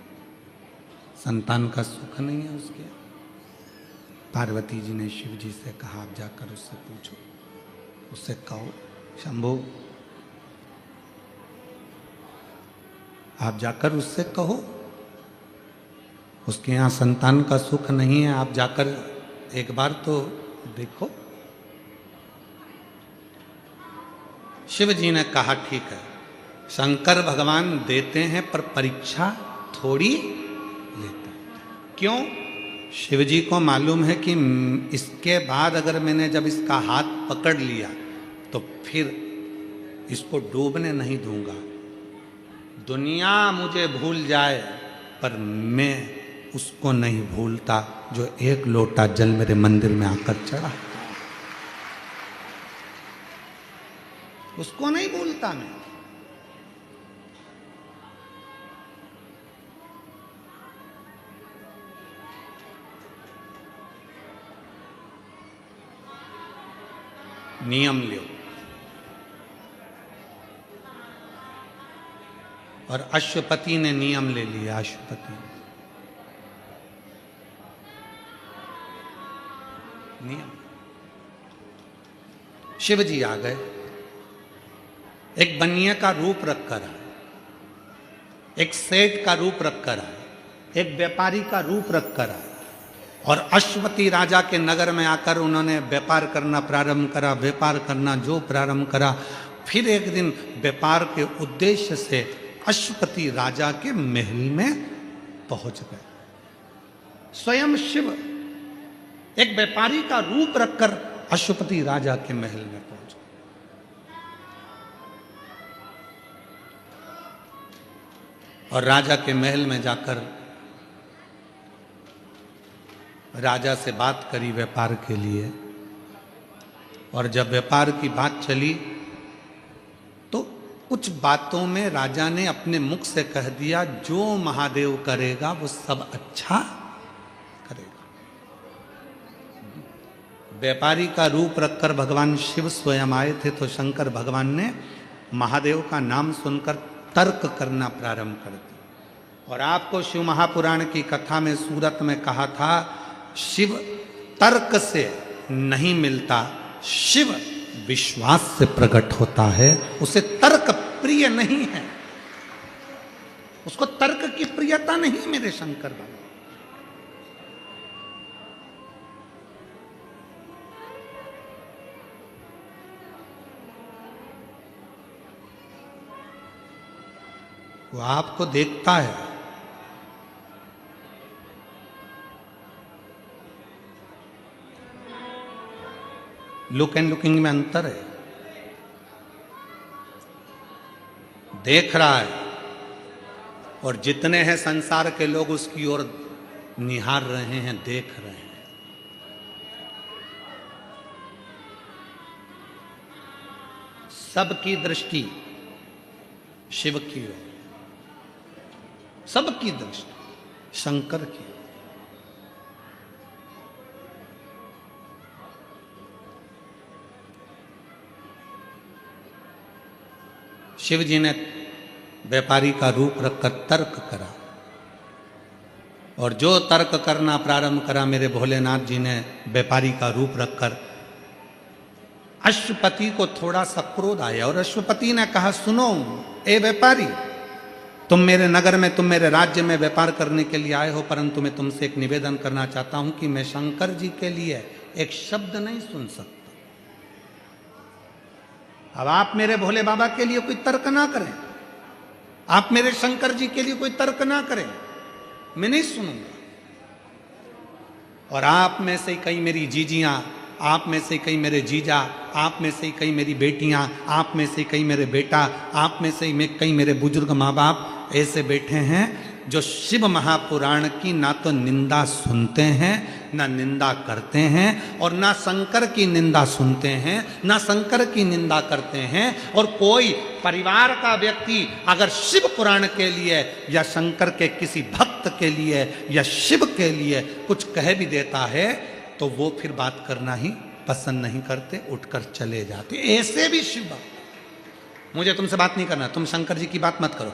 संतान का सुख नहीं है उसके यहाँ। पार्वती जी ने शिव जी से कहा, आप जाकर उससे पूछो, उससे कहो शंभो, आप जाकर उससे कहो उसके यहाँ संतान का सुख नहीं है, आप जाकर एक बार तो देखो। शिव जी ने कहा ठीक है, शंकर भगवान देते हैं पर परीक्षा थोड़ी लेते हैं। क्यों? शिव जी को मालूम है कि इसके बाद अगर मैंने जब इसका हाथ पकड़ लिया तो फिर इसको डूबने नहीं दूंगा। दुनिया मुझे भूल जाए पर मैं उसको नहीं भूलता जो एक लोटा जल मेरे मंदिर में आकर चढ़ा, उसको नहीं भूलता मैं। नियम लो। और अश्वपति ने नियम ले लिया। अश्वपति नियम, शिव जी आ गए, एक बनिए का रूप रखकर आए, एक सेठ का रूप रखकर आए, एक व्यापारी का रूप रखकर आए और अश्वपति राजा के नगर में आकर उन्होंने व्यापार करना प्रारंभ करा। व्यापार करना जो प्रारंभ करा, फिर एक दिन व्यापार के उद्देश्य से अश्वपति राजा के महल में पहुंच गए। स्वयं शिव एक व्यापारी का रूप रखकर अश्वपति राजा के महल में पहुंच गए। और राजा के महल में जाकर राजा से बात करी व्यापार के लिए। और जब व्यापार की बात चली तो कुछ बातों में राजा ने अपने मुख से कह दिया, जो महादेव करेगा वो सब अच्छा करेगा। व्यापारी का रूप रखकर भगवान शिव स्वयं आए थे तो शंकर भगवान ने महादेव का नाम सुनकर तर्क करना प्रारंभ कर दिया। और आपको शिव महापुराण की कथा में सूरत में कहा था, शिव तर्क से नहीं मिलता, शिव विश्वास से प्रकट होता है। उसे तर्क प्रिय नहीं है, उसको तर्क की प्रियता नहीं मेरे शंकर भगवान। वो आपको देखता है, लुक एंड लुकिंग में अंतर है। देख रहा है और जितने हैं संसार के लोग उसकी ओर निहार रहे हैं, देख रहे हैं। सबकी दृष्टि शिव की ओर, सबकी दृष्टि शंकर की ओर। शिव जी ने व्यापारी का रूप रखकर तर्क करा और जो तर्क करना प्रारंभ करा, मेरे भोलेनाथ जी ने व्यापारी का रूप रखकर अश्वपति को थोड़ा सा क्रोध आया। और अश्वपति ने कहा, सुनो ए व्यापारी, तुम मेरे नगर में, तुम मेरे राज्य में व्यापार करने के लिए आए हो, परंतु मैं तुमसे एक निवेदन करना चाहता हूं कि मैं शंकर जी के लिए एक शब्द नहीं सुन सकता। अब आप मेरे भोले बाबा के लिए कोई तर्क ना करें, आप मेरे शंकर जी के लिए कोई तर्क ना करें, मैं नहीं सुनूंगा। और आप में से कई मेरी जीजियां, आप में से कई मेरे जीजा, आप में से कई मेरी बेटियां, आप में से कई मेरे बेटा, आप में से कई मेरे बुजुर्ग माँ बाप ऐसे बैठे हैं जो शिव महापुराण की ना तो निंदा सुनते हैं ना निंदा करते हैं और ना शंकर की निंदा सुनते हैं, ना शंकर की निंदा करते हैं। और कोई परिवार का व्यक्ति अगर शिव पुराण के लिए या शंकर के किसी भक्त के लिए या शिव के लिए कुछ कह भी देता है तो वो फिर बात करना ही पसंद नहीं करते, उठकर चले जाते। ऐसे भी शिव भक्त। मुझे तुमसे बात नहीं करना, तुम शंकर जी की बात मत करो।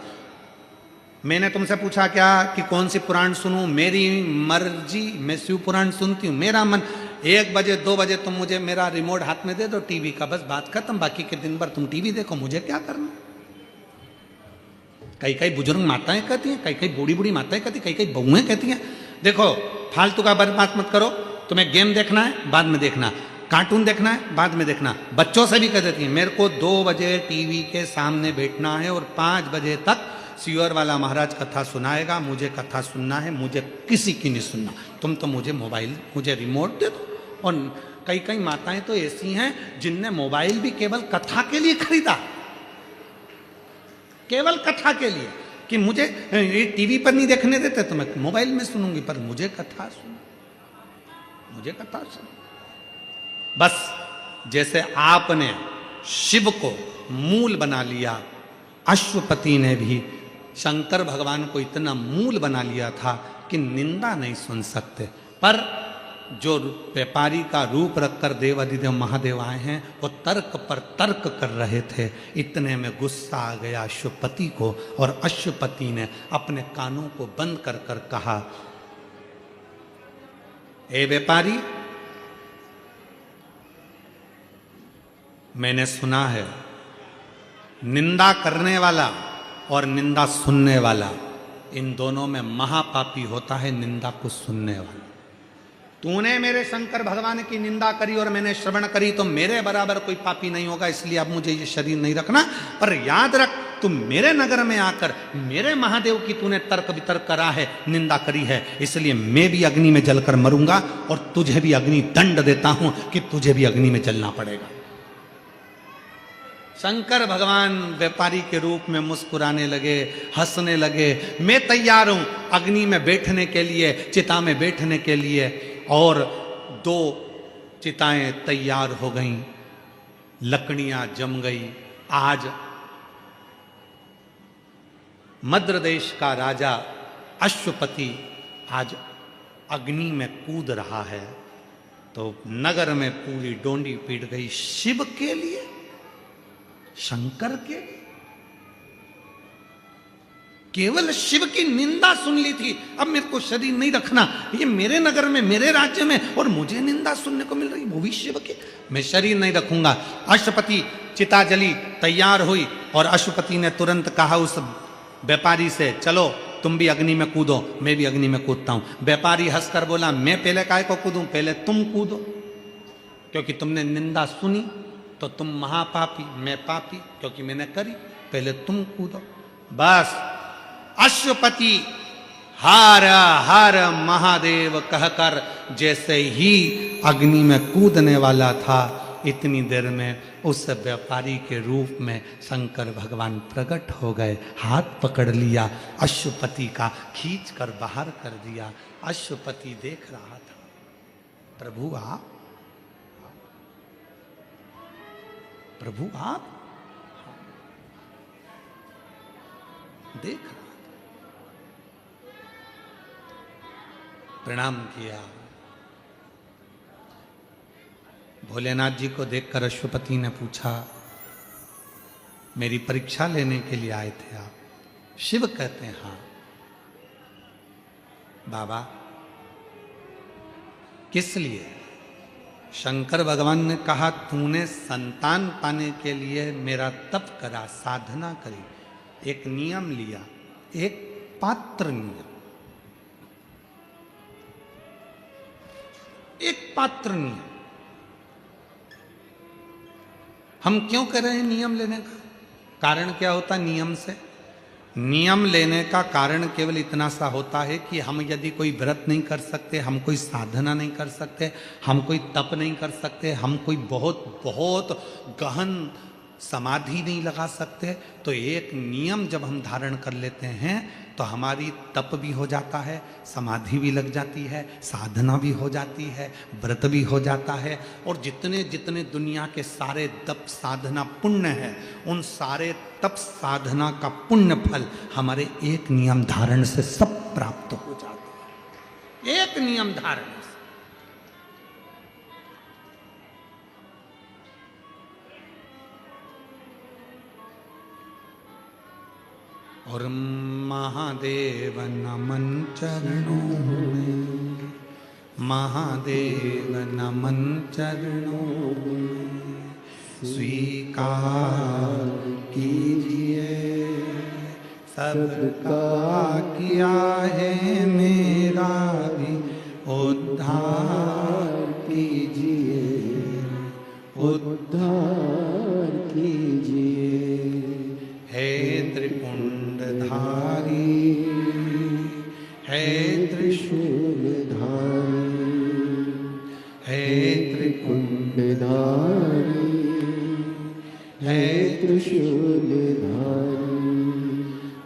मैंने तुमसे पूछा क्या कि कौन सी पुराण सुनूं, मेरी मर्जी, मैं शिव पुराण सुनती हूँ, मेरा मन। 1 बजे 2 बजे तुम मुझे मेरा रिमोट हाथ में दे दो टीवी का, बस बात खत्म। बाकी के दिन भर तुम टीवी देखो, मुझे क्या करना। कई कई बुजुर्ग माताएं कहती हैं, कई कई बूढ़ी बूढ़ी माताएं कहती, कई कई बहुएं कहती हैं देखो फालतू का बात मत करो, तुम्हें गेम देखना है बाद में देखना, कार्टून देखना है बाद में देखना। बच्चों से भी कह देती हैं मेरे को 2 बजे टीवी के सामने बैठना है और 5 बजे तक सियोर वाला महाराज कथा सुनाएगा, मुझे कथा सुनना है, मुझे किसी की नहीं सुनना। तुम तो मुझे मोबाइल, मुझे रिमोट दे दो। और कई कई माताएं तो ऐसी हैं जिनने मोबाइल भी केवल कथा के लिए खरीदा, केवल कथा के लिए कि मुझे ये टीवी पर नहीं देखने देते तो मैं मोबाइल में सुनूंगी, पर मुझे कथा सुन, मुझे कथा सुन। बस जैसे आपने शिव को मूल बना लिया, अश्वपति ने भी शंकर भगवान को इतना मूल बना लिया था कि निंदा नहीं सुन सकते। पर जो व्यापारी का रूप रखकर देवाधिदेव महादेव आए हैं वो तर्क पर तर्क कर रहे थे। इतने में गुस्सा आ गया अश्वपति को और अश्वपति ने अपने कानों को बंद कर कर कहा, ए व्यापारी, मैंने सुना है निंदा करने वाला और निंदा सुनने वाला, इन दोनों में महापापी होता है निंदा को सुनने वाला। तूने मेरे शंकर भगवान की निंदा करी और मैंने श्रवण करी तो मेरे बराबर कोई पापी नहीं होगा, इसलिए अब मुझे ये शरीर नहीं रखना। पर याद रख, तुम मेरे नगर में आकर मेरे महादेव की तूने तर्क वितर्क करा है, निंदा करी है, इसलिए मैं भी अग्नि में जलकर मरूंगा और तुझे भी अग्नि दंड देता हूं कि तुझे भी अग्नि में जलना पड़ेगा। शंकर भगवान व्यापारी के रूप में मुस्कुराने लगे, हंसने लगे। मैं तैयार हूं अग्नि में बैठने के लिए, चिता में बैठने के लिए। और 2 चिताएं तैयार हो गईं, लकड़ियां जम गई। आज मद्र देश का राजा अश्वपति आज अग्नि में कूद रहा है तो नगर में पूरी डोंडी पीट गई। शिव के लिए, शंकर के, केवल शिव की निंदा सुन ली थी। अब मेरे को शरीर नहीं रखना, ये मेरे नगर में, मेरे राज्य में, और मुझे निंदा सुनने को मिल रही, वो भी शिव की। मैं शरीर नहीं रखूंगा। अश्वपति, चिता जली, तैयार हुई और अश्वपति ने तुरंत कहा उस व्यापारी से, चलो तुम भी अग्नि में कूदो। मैं भी अग्नि में कूदता हूं। व्यापारी हंसकर बोला, मैं पहले काय को कूदूं, पहले तुम कूदो, क्योंकि तुमने निंदा सुनी तो तुम महापापी, मैं पापी क्योंकि मैंने करी, पहले तुम कूदो। बस अश्वपति हर हर महादेव कहकर जैसे ही अग्नि में कूदने वाला था, इतनी देर में उस व्यापारी के रूप में शंकर भगवान प्रकट हो गए। हाथ पकड़ लिया अश्वपति का, खींच कर बाहर कर दिया। अश्वपति देख रहा था, प्रभु आप, प्रभु आप, देख रहा था। प्रणाम किया। भोलेनाथ जी को देखकर अश्वपति ने पूछा, मेरी परीक्षा लेने के लिए आए थे आप? शिव कहते हैं हाँ। बाबा किस लिए? शंकर भगवान ने कहा, तूने संतान पाने के लिए मेरा तप करा, साधना करी, एक नियम लिया, एक पात्र नियम, एक पात्र नियम। हम क्यों कर रहे हैं नियम लेने का? कारण क्या होता है नियम से? नियम लेने का कारण केवल इतना सा होता है कि हम यदि कोई व्रत नहीं कर सकते, हम कोई साधना नहीं कर सकते, हम कोई तप नहीं कर सकते, हम कोई बहुत बहुत गहन समाधि नहीं लगा सकते, तो एक नियम जब हम धारण कर लेते हैं तो हमारी तप भी हो जाता है, समाधि भी लग जाती है, साधना भी हो जाती है, व्रत भी हो जाता है, और जितने जितने दुनिया के सारे तप साधना पुण्य है, उन सारे तप साधना का पुण्य फल हमारे एक नियम धारण से सब प्राप्त हो जाता है। एक नियम धारण से। और महादेव नमन चरणों में, महादेव नमन चरणों में, स्वीकार कीजिए सबका किया है मेरा भी उद्धार कीजिए, उद्धार कीजिए। हे त्रिपुंडधारी, हे त्रिशूलधारी, हे त्रिपुंडधारी, हे त्रिशूलधारी।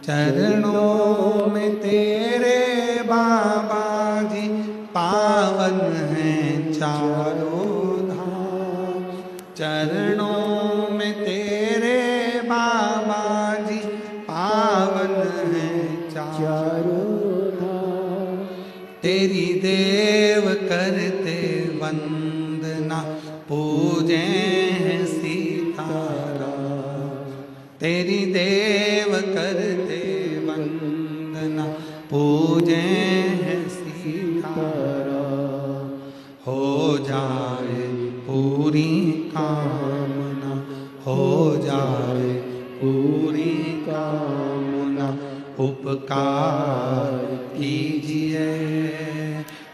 चरणों में तेरे बाबा जी पावन हैं चारों धाम, चरणों में तेरे बाबा जी पावन हैं चारों धाम। तेरी देव करते वंदना पूजे हैं सीताराम, तेरी देव करते वंदना पूजे हैं सीताराम। हो जाए पूरी कामना, हो जाए पूरी कामना, उपकार कीजिए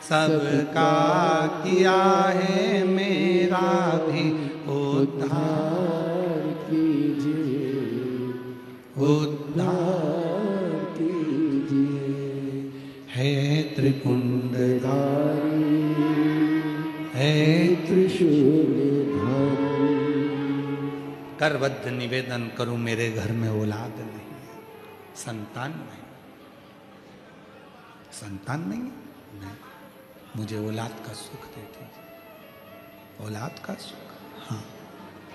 सबका किया है मेरा भी उद्धार कीजिए, उद्धार कीजिए। है त्रिपुंडधारी, है त्रिशूलधारी। करबद्ध निवेदन करूं मेरे घर में औलाद नहीं है, संतान नहीं, संतान नहीं है, नहीं, मुझे औलाद का सुख दे दीजिए, औलाद का सुख। हाँ,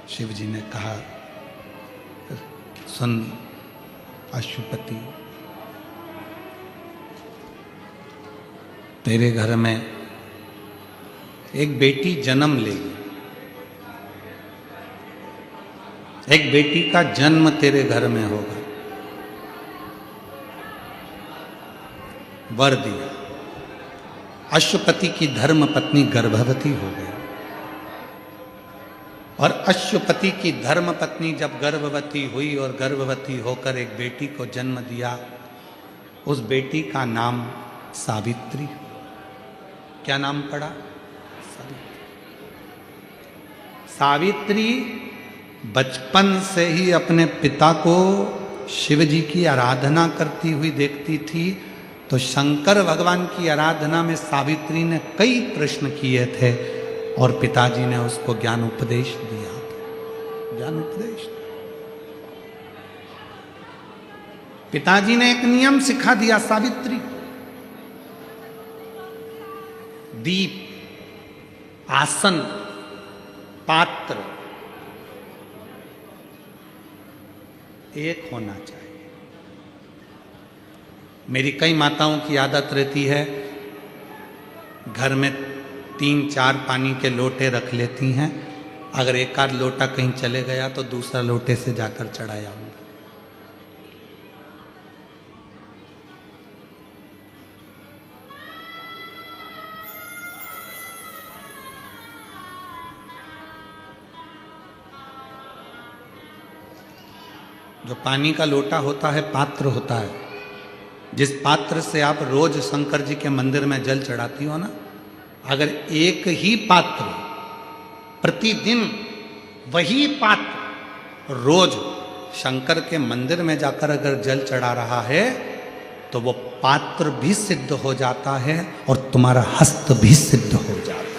शिव जी ने कहा, सुन अशुपति, तेरे घर में एक बेटी जन्म लेगी, एक बेटी का जन्म तेरे घर में होगा। वर दिया। अश्वपति की धर्म पत्नी गर्भवती हो गई, और अश्वपति की धर्म पत्नी जब गर्भवती हुई और गर्भवती होकर एक बेटी को जन्म दिया, उस बेटी का नाम सावित्री। क्या नाम पड़ा? सावित्री। सावित्री बचपन से ही अपने पिता को शिव जी की आराधना करती हुई देखती थी, तो शंकर भगवान की आराधना में सावित्री ने कई प्रश्न किए थे और पिताजी ने उसको ज्ञान उपदेश दिया। ज्ञान उपदेश, पिताजी ने एक नियम सिखा दिया सावित्री को, दीप, आसन, पात्र एक होना चाहिए। मेरी कई माताओं की आदत रहती है, घर में 3-4 पानी के लोटे रख लेती हैं, अगर एक आध लोटा कहीं चले गया तो दूसरा लोटे से जाकर चढ़ाया आऊंगा। जो पानी का लोटा होता है, पात्र होता है, जिस पात्र से आप रोज शंकर जी के मंदिर में जल चढ़ाती हो ना, अगर एक ही पात्र प्रतिदिन वही पात्र रोज शंकर के मंदिर में जाकर अगर जल चढ़ा रहा है तो वो पात्र भी सिद्ध हो जाता है और तुम्हारा हस्त भी सिद्ध हो जाता है।